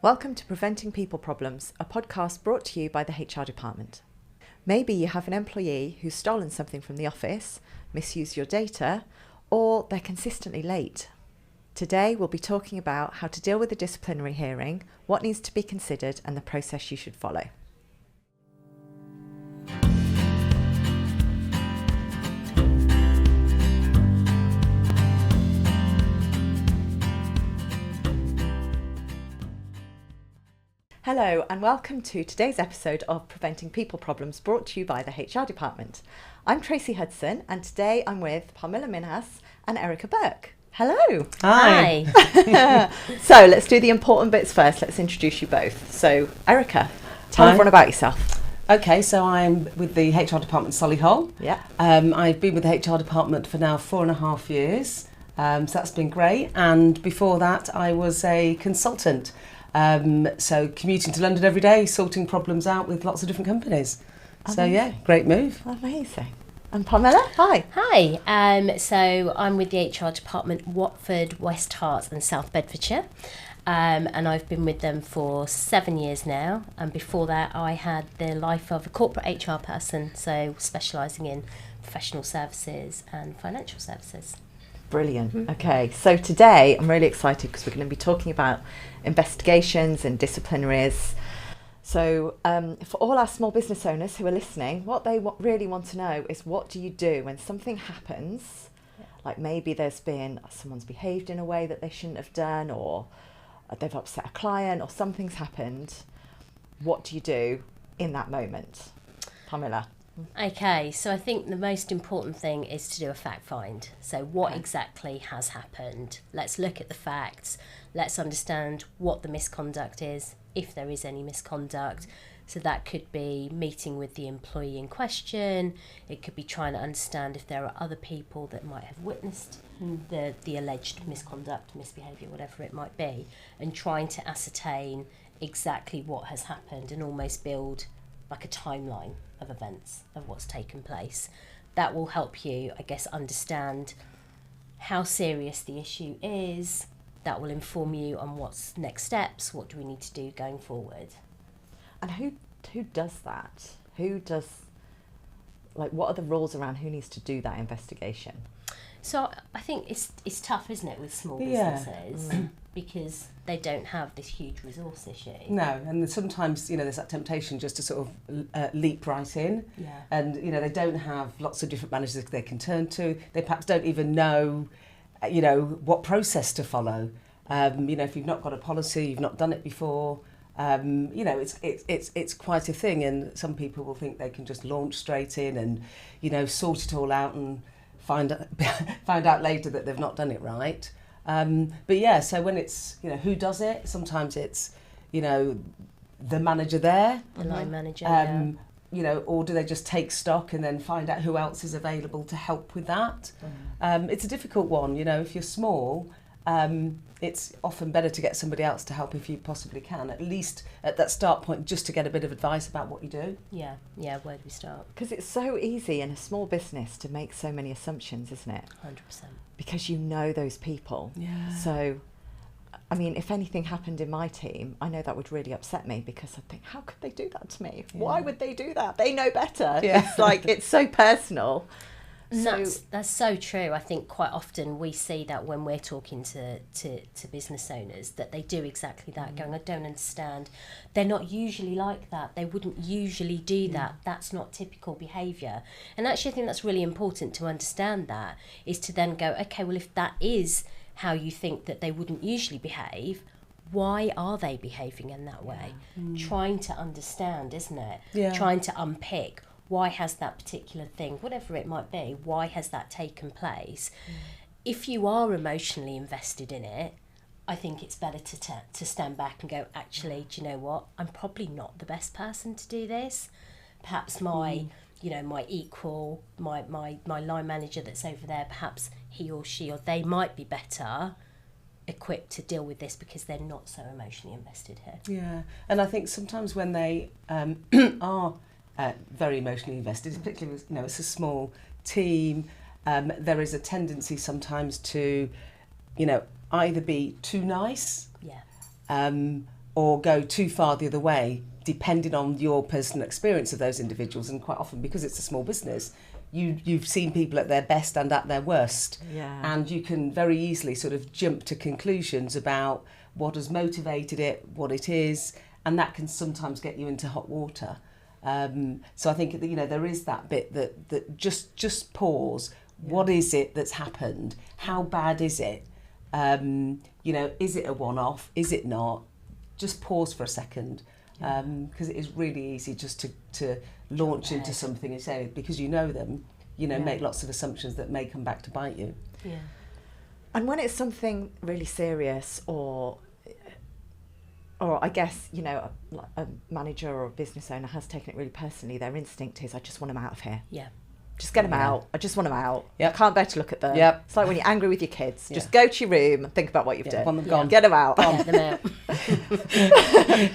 Welcome to Preventing People Problems, a podcast brought to you by the HR department. Maybe you have an employee who's stolen something from the office, misused your data, or they're consistently late. Today we'll be talking about how to deal with a disciplinary hearing, what needs to be considered, and the process you should follow. Hello and welcome to today's episode of Preventing People Problems brought to you by the HR department. I'm Tracey Hudson and today I'm with Parmilla Minhas and Erica Burke. Hello. Hi. So let's do the important bits first. Let's introduce you both. So Erica, tell everyone about yourself. Okay, so I'm with the HR department Solihull. Yeah. I've been with the HR department for now 4.5 years. So that's been great. And before that, I was a consultant. So commuting to London every day, sorting problems out with lots of different companies. Amazing. So yeah, great move. Amazing. And Parmilla, hi. Hi, so I'm with the HR department, Watford, West Herts and South Bedfordshire. And I've been with them for 7 years now. And before that, I had the life of a corporate HR person, so specialising in professional services and financial services. Brilliant. Okay, so today I'm really excited because we're going to be talking about investigations and disciplinaries. So for all our small business owners who are listening, what they really want to know is, what do you do when something happens? Like maybe someone's behaved in a way that they shouldn't have done, or they've upset a client, or something's happened. What do you do in that moment? Parmilla. Okay, so I think the most important thing is to do a fact find. So what exactly has happened? Let's look at the facts. Let's understand what the misconduct is, if there is any misconduct. So that could be meeting with the employee in question. It could be trying to understand if there are other people that might have witnessed the alleged misconduct, misbehaviour, whatever it might be, and trying to ascertain exactly what has happened and almost build like a timeline of events of what's taken place. That will help you, I guess, understand how serious the issue is. That will inform you on what's next steps, what do we need to do going forward. And who does that? What are the rules around who needs to do that investigation? So I think it's tough, isn't it, with small businesses, because they don't have this huge resource issue. No, and sometimes, there's that temptation just to sort of leap right in. Yeah. And, they don't have lots of different managers they can turn to. They perhaps don't even know, what process to follow. If you've not got a policy, you've not done it before, it's quite a thing. And some people will think they can just launch straight in and, sort it all out and find out later that they've not done it right. But yeah, so when it's, who does it? Sometimes it's, the manager there. The line manager, or do they just take stock and then find out who else is available to help with that? It's a difficult one, if you're small, it's often better to get somebody else to help if you possibly can, at least at that start point, just to get a bit of advice about what you do. Yeah, where do we start? Because it's so easy in a small business to make so many assumptions, isn't it? 100%. Because you know those people. Yeah. So, I mean, if anything happened in my team, I know that would really upset me, because I think, how could they do that to me? Yeah. Why would they do that? They know better. Yeah. It's like, it's so personal. That's so true. I think quite often we see that when we're talking to business owners, that they do exactly that, going, I don't understand. They're not usually like that. They wouldn't usually do that. That's not typical behaviour. And actually I think that's really important to understand, that is to then go, okay, well, if that is how you think that they wouldn't usually behave, why are they behaving in that way? Trying to understand, isn't it? Yeah. Trying to unpick, why has that particular thing, whatever it might be, why has that taken place? If you are emotionally invested in it, I think it's better to stand back and go, actually, do you know what? I'm probably not the best person to do this. Perhaps my equal, my line manager that's over there, perhaps he or she or they might be better equipped to deal with this because they're not so emotionally invested here. Yeah, and I think sometimes when they are very emotionally invested, particularly with, it's a small team, there is a tendency sometimes to, either be too nice, or go too far the other way, depending on your personal experience of those individuals. And quite often, because it's a small business, you've seen people at their best and at their worst. Yeah. And you can very easily sort of jump to conclusions about what has motivated it, what it is, and that can sometimes get you into hot water. So I think that, you know, there is that bit that just pause. Yeah. What is it that's happened? How bad is it? You know, is it a one-off? Is it not? Just pause for a second, because it is really easy just to launch into something and say, because you know them, you know, make lots of assumptions that may come back to bite you. Yeah. And when it's something really serious, or I guess, you know, a manager or a business owner has taken it really personally, their instinct is, I just want them out of here. Yeah. Just get them out. I just want them out. Yep. I can't bear to look at them. Yep. It's like when you're angry with your kids. Just go to your room and think about what you've done. Want them gone. Get them out. Get them out.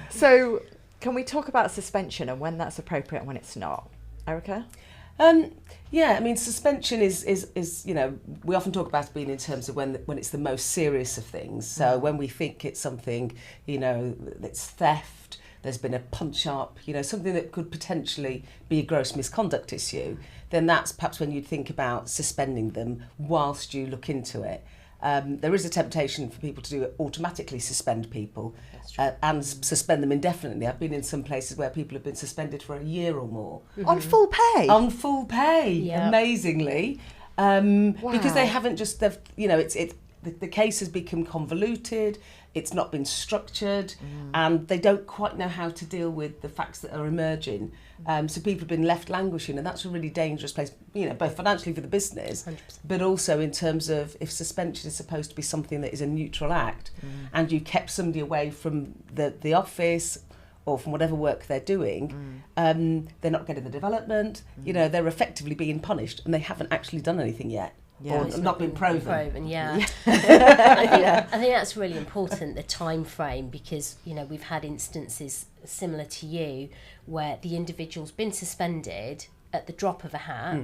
So can we talk about suspension and when that's appropriate and when it's not? Erica? Yeah, I mean, suspension is, you know, we often talk about it being in terms of when it's the most serious of things. So when we think it's something, you know, that's theft, there's been a punch up, you know, something that could potentially be a gross misconduct issue, then that's perhaps when you'd think about suspending them whilst you look into it. There is a temptation for people to do it, automatically suspend people and suspend them indefinitely. I've been in some places where people have been suspended for a year or more. On full pay? On full pay, amazingly. Because they haven't just, you know, the case has become convoluted, it's not been structured, and they don't quite know how to deal with the facts that are emerging. So people have been left languishing, and that's a really dangerous place, you know, both financially for the business, 100%. but also in terms of if suspension is supposed to be something that is a neutral act, and you kept somebody away from the office or from whatever work they're doing, they're not getting the development, you know, they're effectively being punished, and they haven't actually done anything yet. Yeah. Or not been proven. Yeah. I think that's really important, the time frame, because, you know, we've had instances similar to you where the individual's been suspended at the drop of a hat,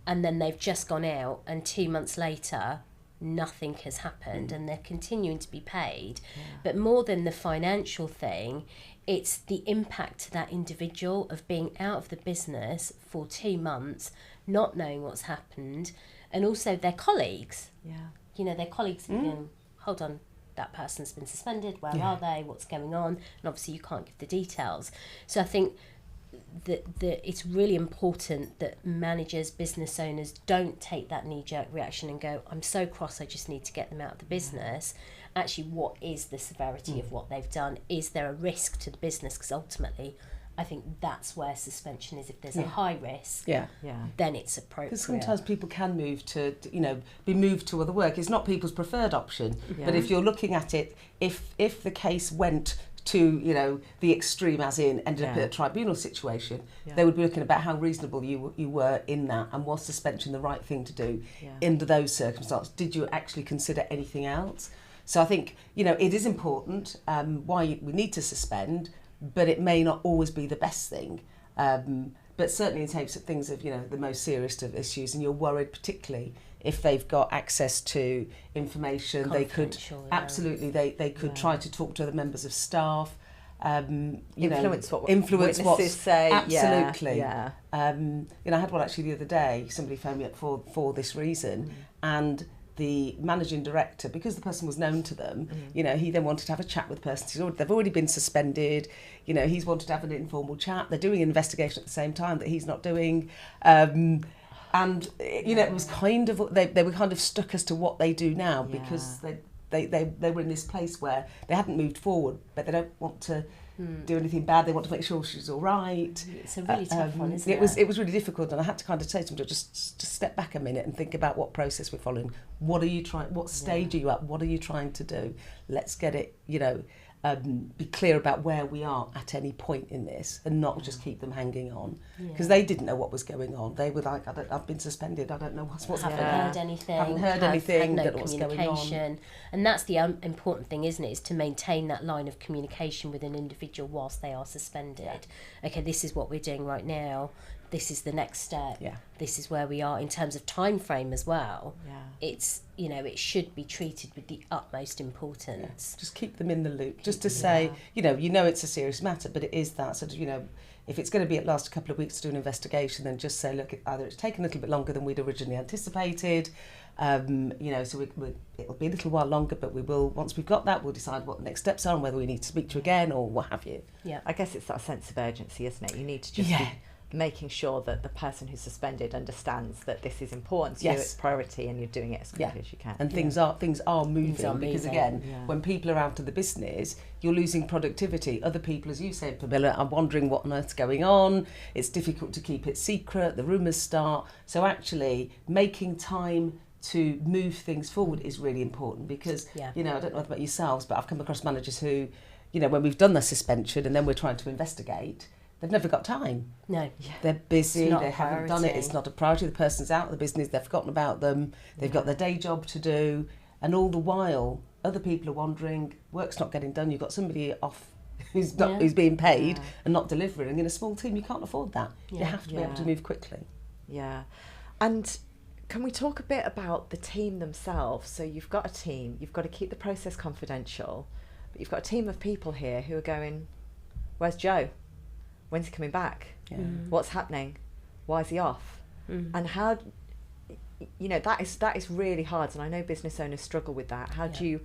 and then they've just gone out, and 2 months later nothing has happened, and they're continuing to be paid. But more than the financial thing, it's the impact to that individual of being out of the business for 2 months, not knowing what's happened, and also their colleagues. You know, their colleagues have been, hold on, that person's been suspended, where are they, what's going on? And obviously you can't give the details. So I think that it's really important that managers, business owners don't take that knee-jerk reaction and go, I'm so cross, I just need to get them out of the business. Actually, what is the severity of what they've done? Is there a risk to the business? Because ultimately, I think that's where suspension is. If there's a high risk, then it's appropriate. Because sometimes people can move to, you know, be moved to other work. It's not people's preferred option. But if you're looking at it, if the case went to, you know, the extreme, as in ended up in a tribunal situation, they would be looking about how reasonable you were in that, and was suspension the right thing to do under those circumstances? Did you actually consider anything else? So I think, you know, it is important why we need to suspend, but it may not always be the best thing. But certainly in terms of things of, you know, the most serious of issues, and you're worried particularly if they've got access to information, they could absolutely they could try to talk to other members of staff, influence what witnesses what say. Absolutely. You know, I had one actually the other day. Somebody phoned me up for this reason, and the managing director, because the person was known to them, you know, he then wanted to have a chat with the person. They've already been suspended. You know, he's wanted to have an informal chat. They're doing an investigation at the same time that he's not doing. And, you know, it was kind of, they were kind of stuck as to what they do now, because they were in this place where they hadn't moved forward, but they don't want to do anything bad. They want to make sure she's all right. It's a really tough one, isn't it? It was really difficult, and I had to kind of say to them, just step back a minute and think about what process we're following. What are you trying? What stage are you at? What are you trying to do? Let's get it, you know, be clear about where we are at any point in this, and not just keep them hanging on, because they didn't know what was going on. They were like, I've been suspended. I don't know what's happening. Haven't heard anything. Had no don't know what's going on. And that's the important thing, isn't it? Is to maintain that line of communication with an individual whilst they are suspended. Okay, this is what we're doing right now. this is the next step. Yeah. This is where we are in terms of time frame as well. Yeah. It's, you know, it should be treated with the utmost importance. Just keep them in the loop, just to say, you know it's a serious matter, but it is that sort of, you know, if it's going to be at last a couple of weeks to do an investigation, then just say, look, either it's taken a little bit longer than we'd originally anticipated, you know, so it'll be a little while longer, but we will, once we've got that, we'll decide what the next steps are and whether we need to speak to you again or what have you. Yeah. I guess it's that sense of urgency, isn't it? You need to just be making sure that the person who's suspended understands that this is important to you, it's priority, and you're doing it as quickly as you can. And things are moving, because again, when people are out of the business, you're losing productivity. Other people, as you said, Parmilla, are wondering what on earth's going on. It's difficult to keep it secret. The rumours start. So actually, making time to move things forward is really important, because you know, I don't know about yourselves, but I've come across managers who, you know, when we've done the suspension and then we're trying to investigate, they've never got time. No. They're busy, It's not they a haven't done it, priority. it's not a priority, the person's out of the business, they've forgotten about them, they've got their day job to do, and all the while, other people are wondering, work's not getting done, you've got somebody off who's being paid and not delivering. In a small team, you can't afford that. You have to be able to move quickly. Yeah. And can we talk a bit about the team themselves? So you've got a team, you've got to keep the process confidential, but you've got a team of people here who are going, where's Joe? When's he coming back? Yeah. What's happening? Why is he off? And how, you know, that is really hard, and I know business owners struggle with that. How do you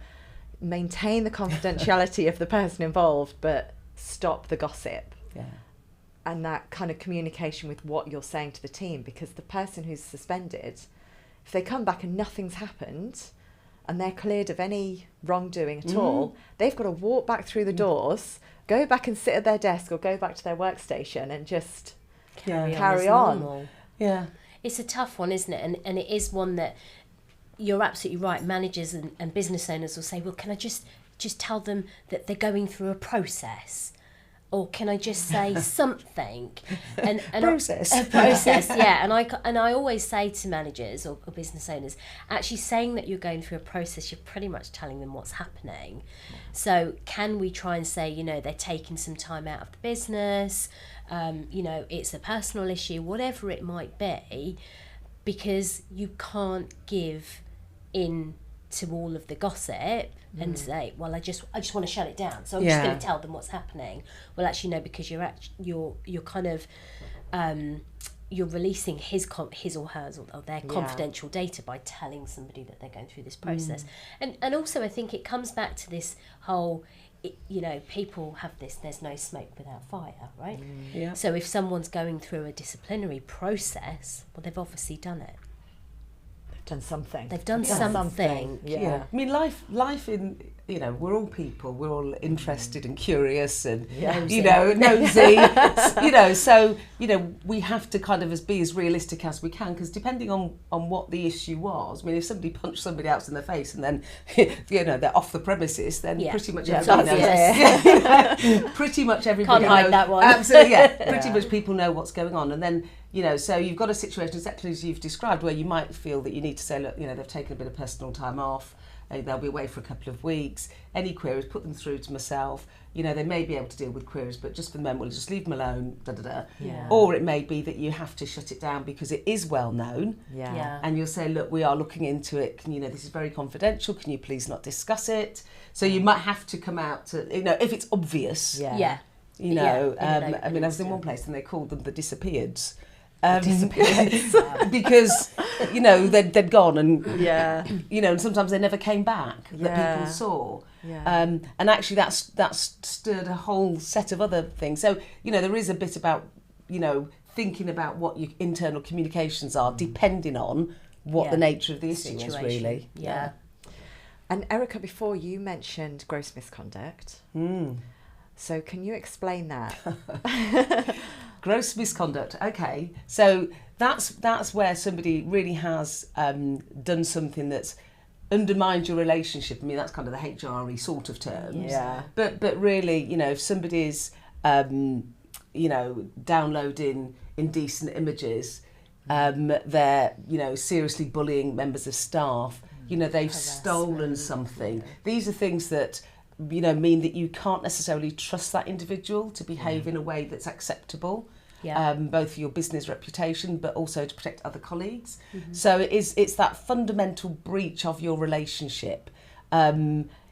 maintain the confidentiality of the person involved but stop the gossip? Yeah. And that kind of communication with what you're saying to the team, because the person who's suspended, if they come back and nothing's happened and they're cleared of any wrongdoing at all, they've got to walk back through the doors, go back and sit at their desk or go back to their workstation and just carry on. Normal. Yeah. It's a tough one, isn't it? And it is one that you're absolutely right. Managers and business owners will say, well, can I just tell them that they're going through a process? Or can I just say something? And Process. A process, yeah. And I always say to managers or business owners, actually saying that you're going through a process, you're pretty much telling them what's happening. So can we try and say, you know, they're taking some time out of the business, you know, it's a personal issue, whatever it might be, because you can't give in to all of the gossip and say, well, I just want to shut it down, so I'm just going to tell them what's happening. Well, actually no, because you're kind of you're releasing his or hers or their confidential data by telling somebody that they're going through this process. And also I think it comes back to this whole, you know, people have this, there's no smoke without fire, right? Yeah. So if someone's going through a disciplinary process, well, they've obviously done it. Done something. They've done something. Yeah. I mean, life in, you know, we're all people, we're all interested and curious and, you know, nosy, you know, so, you know, we have to kind of be as realistic as we can, because depending on what the issue was, I mean, if somebody punched somebody else in the face and then, you know, they're off the premises, then pretty much everybody knows. Pretty much everybody Can't hide that one. Absolutely, pretty much people know what's going on. And then, you know, so you've got a situation exactly as you've described, where you might feel that you need to say, look, you know, they've taken a bit of personal time off, they'll be away for a couple of weeks. Any queries, put them through to myself. You know, they may be able to deal with queries, but just for the moment, we'll just leave them alone, Or it may be that you have to shut it down because it is well known. And you'll say, look, we are looking into it. You know, this is very confidential. Can you please not discuss it? So you might have to come out to, you know, if it's obvious. You know, I mean, I was in one place and they called them the disappeareds. Because, you know, they'd gone and, you know, and sometimes they never came back that people saw. And actually that's stirred a whole set of other things. So, you know, there is a bit about, you know, thinking about what your internal communications are, depending on what the nature of the issue is, really. And Erica, before you mentioned gross misconduct. So can you explain that? Gross misconduct. Okay, so that's where somebody really has done something that's undermined your relationship. I mean, that's kind of the HRE sort of terms. But really, you know, if somebody's you know, downloading indecent images, they're, you know, seriously bullying members of staff. You know, they've stolen something. These are things that, you know, mean that you can't necessarily trust that individual to behave in a way that's acceptable. both for your business reputation, but also to protect other colleagues. So it's that fundamental breach of your relationship.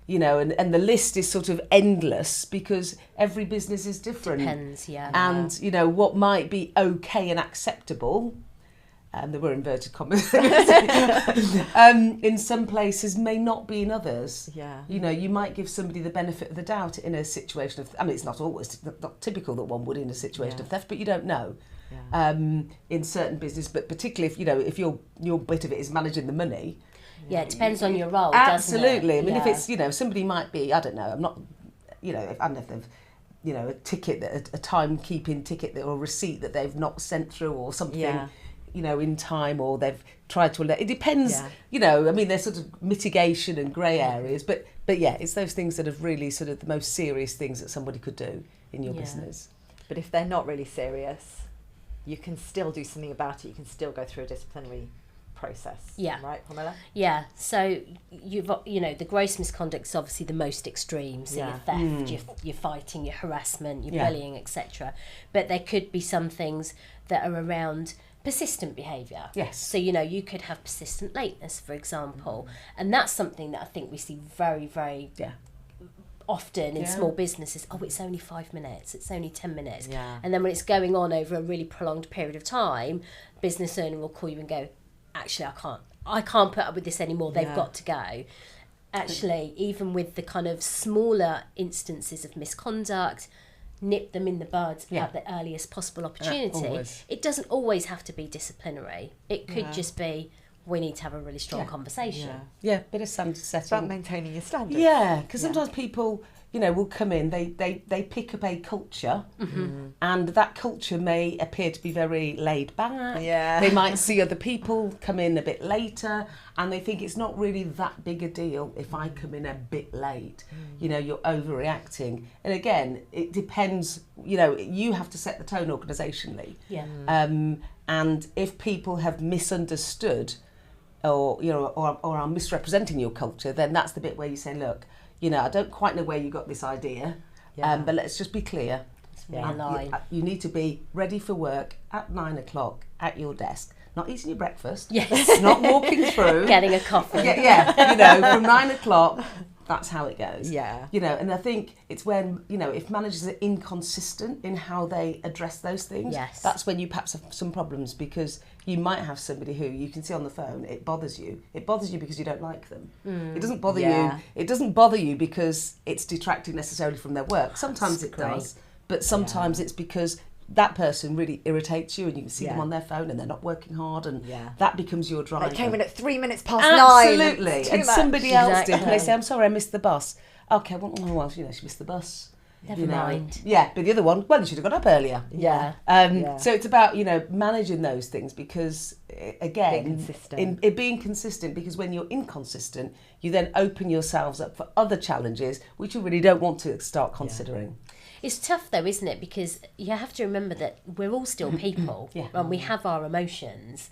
You know, and the list is sort of endless because every business is different. Depends, And, you know, what might be okay and acceptable, there were inverted commas, in some places may not be in others. Yeah. You know, you might give somebody the benefit of the doubt in a situation of, I mean, it's not always, not typical that one would in a situation of theft, but you don't know. In certain business, but particularly if, you know, if your bit of it is managing the money. Yeah, it depends on your role, Absolutely. doesn't it? I mean, if it's, you know, somebody might be, I don't know, I'm not, you know, if they've, you know, a ticket, a timekeeping ticket or a receipt that they've not sent through or something, you know, in time, or they've tried to, it depends, you know, I mean, there's sort of mitigation and grey areas, but yeah, it's those things that are really sort of the most serious things that somebody could do in your business. But if they're not really serious, you can still do something about it. You can still go through a disciplinary process. Yeah. Right, Parmilla? Yeah. So you know, the gross misconduct is obviously the most extreme. So your theft, your fighting, your harassment, your bullying, etc. But there could be some things that are around persistent behaviour. Yes. So, you know, you could have persistent lateness, for example. And that's something that I think we see very, very often in small businesses. Oh, it's only 5 minutes, it's only 10 minutes. Yeah. And then when it's going on over a really prolonged period of time, business owner will call you and go, actually, I can't put up with this anymore, they've got to go. Actually, even with the kind of smaller instances of misconduct, nip them in the bud at the earliest possible opportunity. It doesn't always have to be disciplinary. It could just be, we need to have a really strong conversation. Yeah, bit of standard setting. It's about maintaining your standards. Yeah, because sometimes people, you know, will come in, they pick up a culture, and that culture may appear to be very laid back. Yeah. They might see other people come in a bit later, and they think it's not really that big a deal if I come in a bit late. You know, you're overreacting. And again, it depends, you know, you have to set the tone organisationally. Yeah. And if people have misunderstood or, you know, or are misrepresenting your culture, then that's the bit where you say, look, you know, I don't quite know where you got this idea, but let's just be clear. You need to be ready for work at 9 o'clock at your desk, not eating your breakfast, not walking through, getting a coffee. You know, from 9 o'clock. That's how it goes. Yeah. You know, and I think it's when, you know, if managers are inconsistent in how they address those things, that's when you perhaps have some problems, because you might have somebody who you can see on the phone, it bothers you. It bothers you because you don't like them. It doesn't bother you. It doesn't bother you because it's detracting necessarily from their work. Sometimes it does, but sometimes it's because that person really irritates you, and you can see them on their phone and they're not working hard, and that becomes your driver. They came in at 3 minutes past Absolutely. 9. And somebody else did, and they say, I'm sorry, I missed the bus. Okay, well, you know, she missed the bus. Never mind. Yeah, but the other one, well, you should have got up earlier. So it's about, you know, managing those things, because, again, being consistent, because when you're inconsistent, you then open yourselves up for other challenges, which you really don't want to start considering. It's tough though, isn't it? Because you have to remember that we're all still people, and we have our emotions,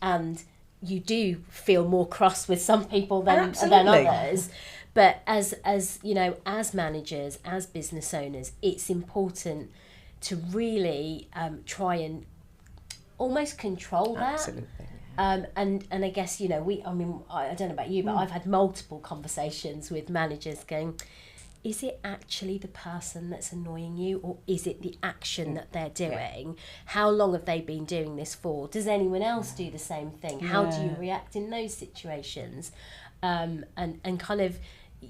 and you do feel more cross with some people than others. But as you know, as managers, as business owners, it's important to really try and almost control that. Absolutely. And I guess, you know, I don't know about you, but I've had multiple conversations with managers going, is it actually the person that's annoying you, or is it the action that they're doing? How long have they been doing this for? Does anyone else do the same thing? How do you react in those situations? And kind of,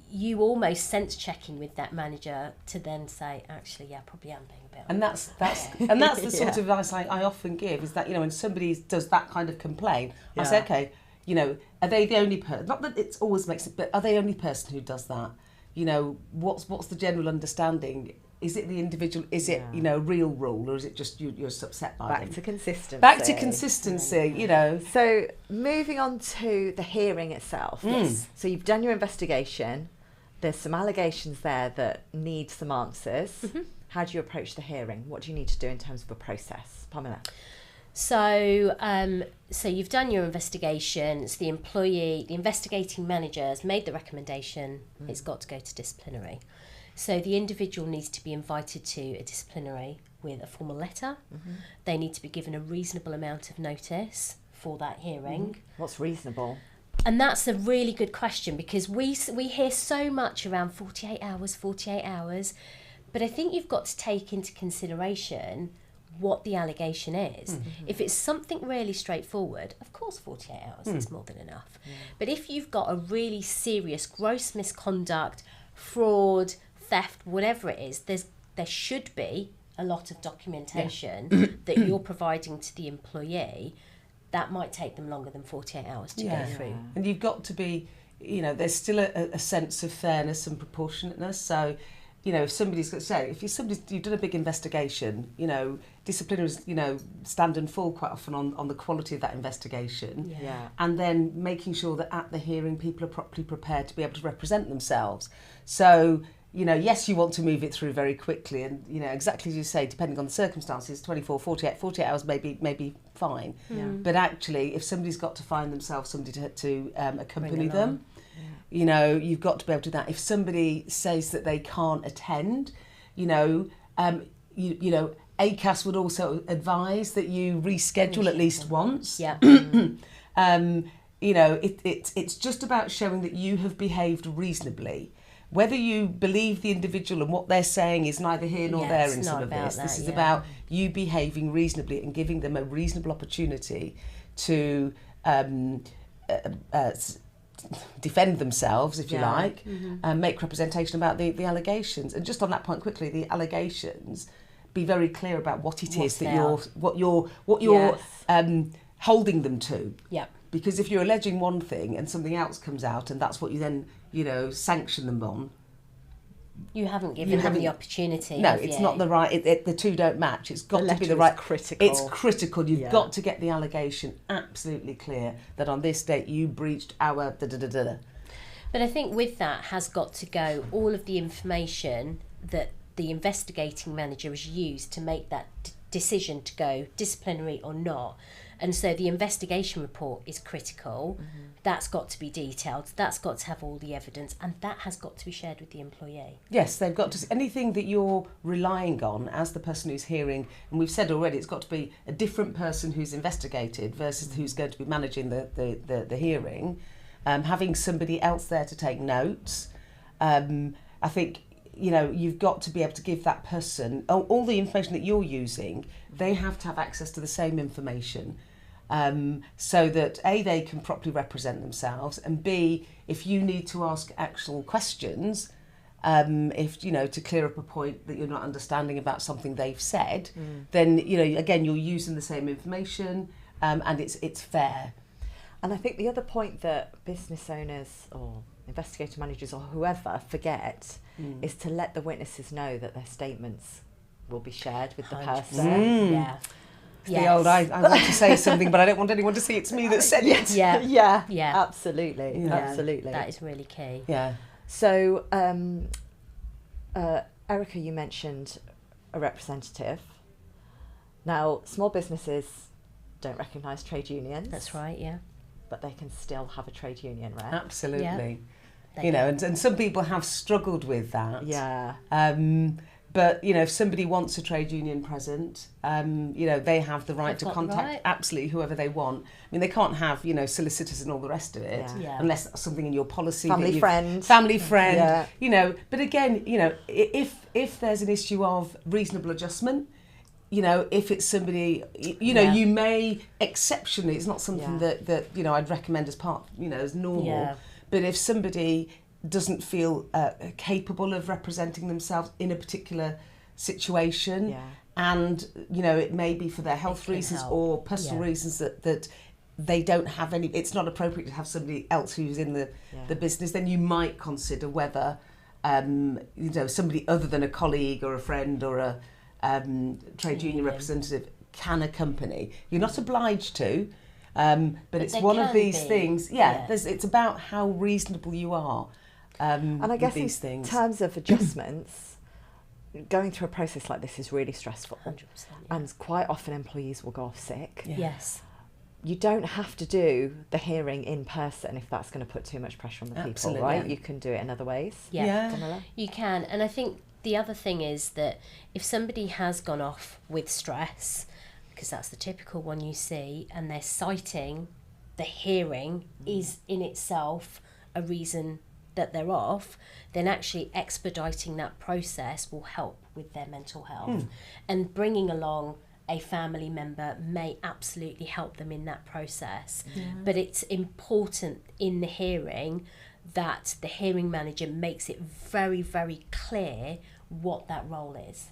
you almost sense checking with that manager to then say, actually, probably am being a bit. And that's the sort of advice I often give, is that, you know, when somebody does that kind of complaint, I say, okay, you know, are they the only person? Not that it always makes it, but are they the only person who does that? You know, what's the general understanding? Is it the individual? Is it, you know, a real rule, or is it just you're upset by them? Back to consistency, you know. So moving on to the hearing itself. Yes. So you've done your investigation. There's some allegations there that need some answers. How do you approach the hearing? What do you need to do in terms of a process? Parmilla? So you've done your investigation. It's the investigating manager has made the recommendation. It's got to go to disciplinary. So the individual needs to be invited to a disciplinary with a formal letter. They need to be given a reasonable amount of notice for that hearing. What's reasonable? And that's a really good question, because we hear so much around 48 hours, but I think you've got to take into consideration what the allegation is. If it's something really straightforward, of course 48 hours is more than enough. But if you've got a really serious gross misconduct, fraud, theft, whatever it is, there should be a lot of documentation that you're providing to the employee. That might take them longer than 48 hours to go through. And you've got to be, there's still a sense of fairness and proportionateness. So, if somebody's got to say, you've done a big investigation, disciplinaries, stand and fall quite often on the quality of that investigation. And then making sure that at the hearing people are properly prepared to be able to represent themselves. So, yes, you want to move it through very quickly, and, exactly as you say, depending on the circumstances, 24, 48 hours may be fine. But actually, if somebody's got to find themselves somebody to accompany them, you've got to be able to do that. If somebody says that they can't attend, ACAS would also advise that you reschedule at least once. It's just about showing that you have behaved reasonably. Whether you believe the individual and what they're saying is neither here nor there in some of this. This is about you behaving reasonably and giving them a reasonable opportunity to defend themselves, if you like, and make representation about the allegations. And just on that point quickly, the allegations, be very clear about what it is that you're holding them to. Because if you're alleging one thing and something else comes out and that's what you then, sanction them on, you haven't given them the opportunity. No, it's not the right. The two don't match. It's got to be the right. Critical. It's critical. You've got to get the allegation absolutely clear that on this date you breached our da-da-da-da. But I think with that has got to go all of the information that the investigating manager has used to make that decision to go disciplinary or not. And so the investigation report is critical. That's got to be detailed. That's got to have all the evidence, and that has got to be shared with the employee. Yes, they've got to. Anything that you're relying on as the person who's hearing, and we've said already, it's got to be a different person who's investigated versus who's going to be managing the hearing. Having somebody else there to take notes. I think, you've got to be able to give that person all the information that you're using. They have to have access to the same information, so that A, they can properly represent themselves, and B, if you need to ask actual questions, if to clear up a point that you're not understanding about something they've said, then again you're using the same information, and it's fair. And I think the other point that business owners or investigator managers or whoever forget is to let the witnesses know that their statements will be shared with the person. The old, I want to say something, but I don't want anyone to see it's me that said it. Absolutely. Absolutely. That is really key. So, Erica, you mentioned a representative. Now, small businesses don't recognise trade unions. That's right, But they can still have a trade union, right? Absolutely. And some people have struggled with that. But, if somebody wants a trade union present, they have the right to contact absolutely whoever they want. I mean, they can't have, solicitors and all the rest of it, unless that's something in your policy. Family friend. But again, if there's an issue of reasonable adjustment, if it's somebody, you may exceptionally, it's not something that I'd recommend as part, as normal. But if somebody doesn't feel capable of representing themselves in a particular situation, and it may be for their health reasons or personal reasons that they don't have any, it's not appropriate to have somebody else who's in the business, then you might consider whether somebody other than a colleague or a friend or a trade union representative can accompany. You're not obliged to, but it's one of these things. It's about how reasonable you are. And I guess these in things. terms of adjustments, going through a process like this is really stressful. 100%. And quite often employees will go off sick. Yes. you don't have to do the hearing in person if that's going to put too much pressure on the people, right? You can do it in other ways. Yeah, you can. And I think the other thing is that if somebody has gone off with stress, because that's the typical one you see, and they're citing the hearing is in itself a reason that they're off, then actually expediting that process will help with their mental health. And bringing along a family member may absolutely help them in that process. But it's important in the hearing that the hearing manager makes it very, very clear what that role is.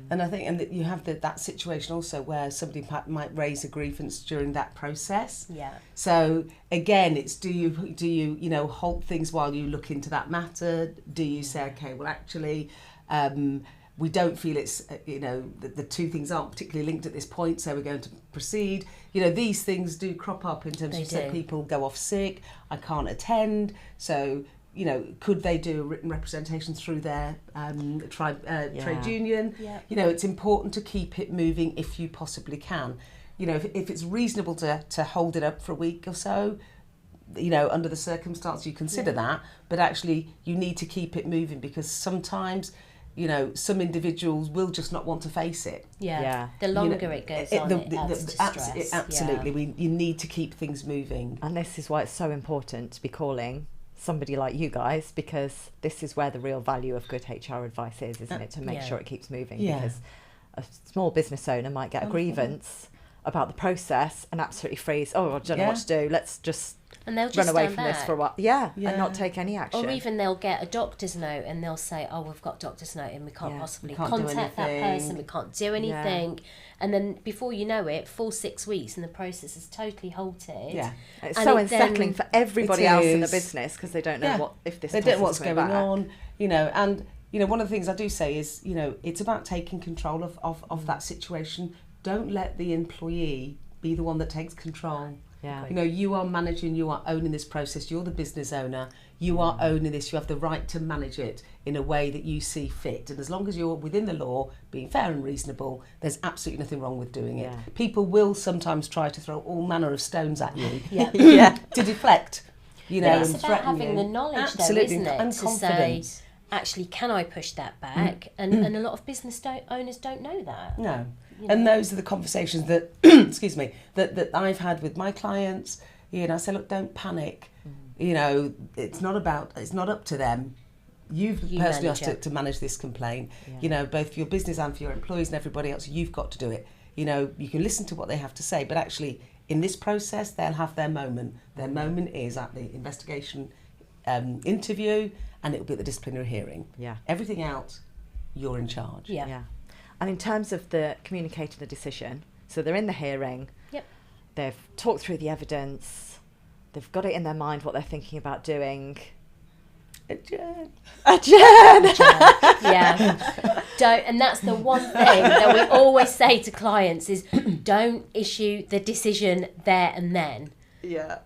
And I think, and that you have that situation also where somebody might raise a grievance during that process. So again, it's do you halt things while you look into that matter? Do you say, okay, well actually we don't feel it's the two things aren't particularly linked at this point, so we're going to proceed. These things do crop up in terms of some people go off sick, I can't attend, so could they do a written representation through their trade union? It's important to keep it moving if you possibly can. If it's reasonable to hold it up for a week or so, under the circumstance you consider that, but actually you need to keep it moving because sometimes some individuals will just not want to face it. The longer it goes on, it adds to stress. Absolutely, you need to keep things moving. And this is why it's so important to be calling somebody like you guys, because this is where the real value of good HR advice is, isn't it? To make sure it keeps moving. Because a small business owner might get a grievance about the process and absolutely freeze. Oh, I don't know what to do. Let's just run away from this for a while. And not take any action. Or even they'll get a doctor's note and they'll say, oh, we've got doctor's note and we can't possibly contact that person, we can't do anything. And then before you know it, 4-6 weeks and the process is totally halted. It's so unsettling for everybody else in the business because they don't know what if this. They don't know what's going on, and one of the things I do say is, it's about taking control of that situation. Don't let the employee be the one that takes control. You are managing, you are owning this process, you're the business owner, you are owning this, you have the right to manage it in a way that you see fit. And as long as you're within the law, being fair and reasonable, there's absolutely nothing wrong with doing it. People will sometimes try to throw all manner of stones at you to deflect, it's and about having the knowledge though, isn't it? And to confidence. Say, actually, can I push that back? And a lot of business owners don't know that. No. And those are the conversations that, excuse me, that I've had with my clients. I say, look, don't panic. It's not up to them. You've personally have to manage this complaint. Both for your business and for your employees and everybody else, you've got to do it. You can listen to what they have to say, but actually in this process, they'll have their moment. Their moment is at the investigation interview, and it'll be at the disciplinary hearing. Everything else, you're in charge. And in terms of the communicating the decision, so they're in the hearing, they've talked through the evidence, they've got it in their mind what they're thinking about doing. Adjourn. And that's the one thing that we always say to clients is don't issue the decision there and then.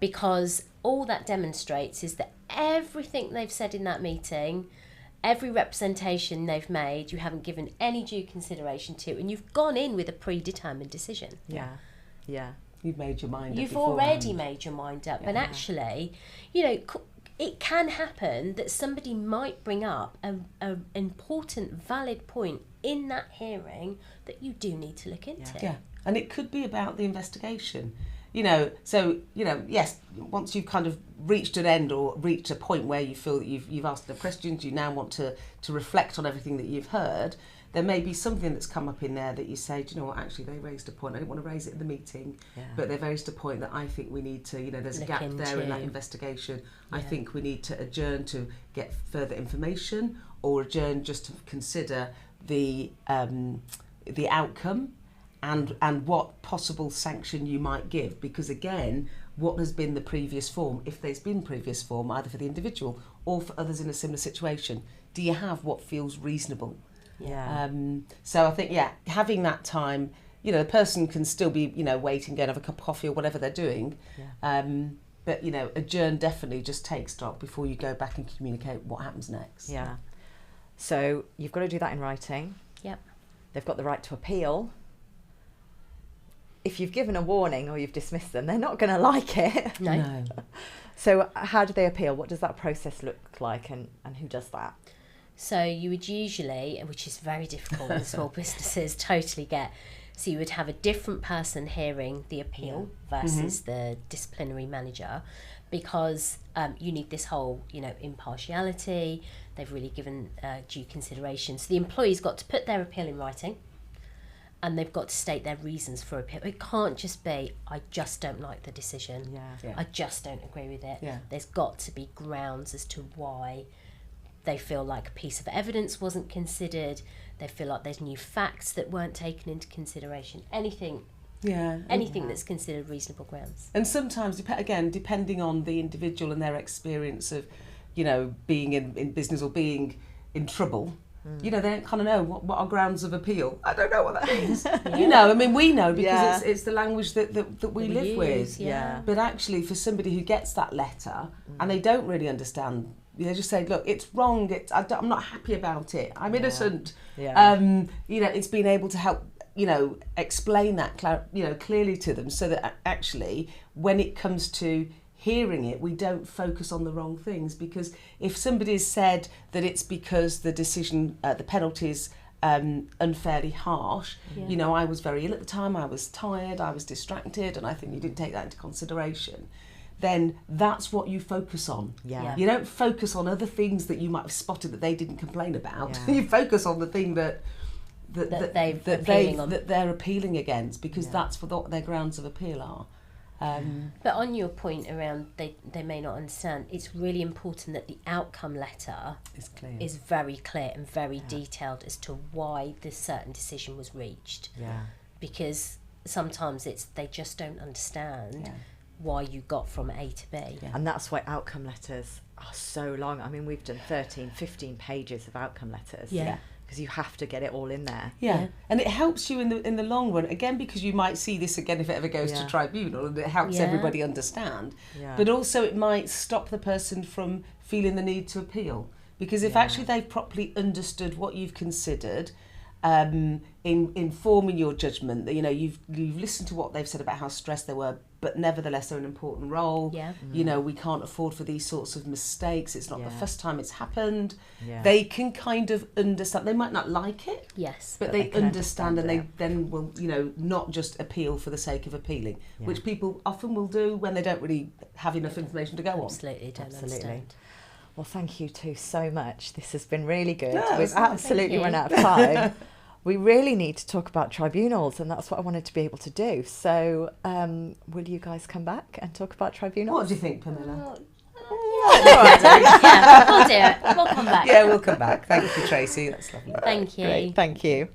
Because all that demonstrates is that everything they've said in that meeting, every representation they've made, you haven't given any due consideration to, and you've gone in with a predetermined decision. You've made your mind up. You've already made your mind up. And actually, it can happen that somebody might bring up an important, valid point in that hearing that you do need to look into. And it could be about the investigation. Yes, once you've kind of reached an end or reached a point where you feel that you've asked the questions, you now want to reflect on everything that you've heard, there may be something that's come up in there that you say, do you know what, actually they raised a point, I didn't want to raise it in the meeting, but they've raised a point that I think we need to, there's a gap there in that investigation. I think we need to adjourn to get further information, or adjourn just to consider the outcome and what possible sanction you might give, because again, what has been the previous form, if there's been previous form either for the individual or for others in a similar situation, do you have what feels reasonable? So I think having that time, the person can still be waiting, go and have a cup of coffee or whatever they're doing, but adjourn definitely, just take stock before you go back and communicate what happens next. So you've got to do that in writing. They've got the right to appeal. if you've given a warning or you've dismissed them, they're not going to like it. No. So how do they appeal? What does that process look like, and who does that? So you would usually, which is very difficult in small businesses, totally get. So you would have a different person hearing the appeal versus the disciplinary manager, because you need this whole, impartiality. They've really given due consideration. So the employee's got to put their appeal in writing, and they've got to state their reasons for appeal. It can't just be, I just don't like the decision. I just don't agree with it. There's got to be grounds as to why they feel like a piece of evidence wasn't considered. They feel like there's new facts that weren't taken into consideration. Anything that's considered reasonable grounds. And sometimes, again, depending on the individual and their experience of, being in business or being in trouble, they don't kind of know what are grounds of appeal. I don't know what that means. We know because it's the language that we live with. But actually, for somebody who gets that letter and they don't really understand, they just say, look, it's wrong, I'm not happy about it, I'm innocent. It's being able to help, explain that, clearly to them, so that actually, when it comes to hearing it, we don't focus on the wrong things. Because if somebody's said that it's because the decision, the penalty is unfairly harsh, I was very ill at the time, I was tired, I was distracted, and I think you didn't take that into consideration, then that's what you focus on. You don't focus on other things that you might have spotted that they didn't complain about. You focus on the thing that they're appealing against, because that's what their grounds of appeal are. But on your point around they may not understand, it's really important that the outcome letter is very clear and very detailed as to why this certain decision was reached. Because sometimes they just don't understand why you got from A to B. And that's why outcome letters are so long. I mean, we've done 13, 15 pages of outcome letters. Because you have to get it all in there. And it helps you in the long run, again, because you might see this again if it ever goes to tribunal, and it helps everybody understand. But also it might stop the person from feeling the need to appeal, because if actually they've properly understood what you've considered, in forming your judgment, that you've listened to what they've said about how stressed they were, but nevertheless they're an important role. We can't afford for these sorts of mistakes. It's not the first time it's happened. They can kind of understand. They might not like it, but they understand, and they then will, not just appeal for the sake of appealing, which people often will do when they don't really have enough information to go on. Absolutely. Understand. Well, thank you two so much. This has been really good. We've absolutely run out of time. We really need to talk about tribunals, and that's what I wanted to be able to do. So will you guys come back and talk about tribunals? What do you think, Parmilla? We'll do it. We'll come back. We'll come back. Thank you, Tracy. That's lovely. Thank you. Great. Thank you.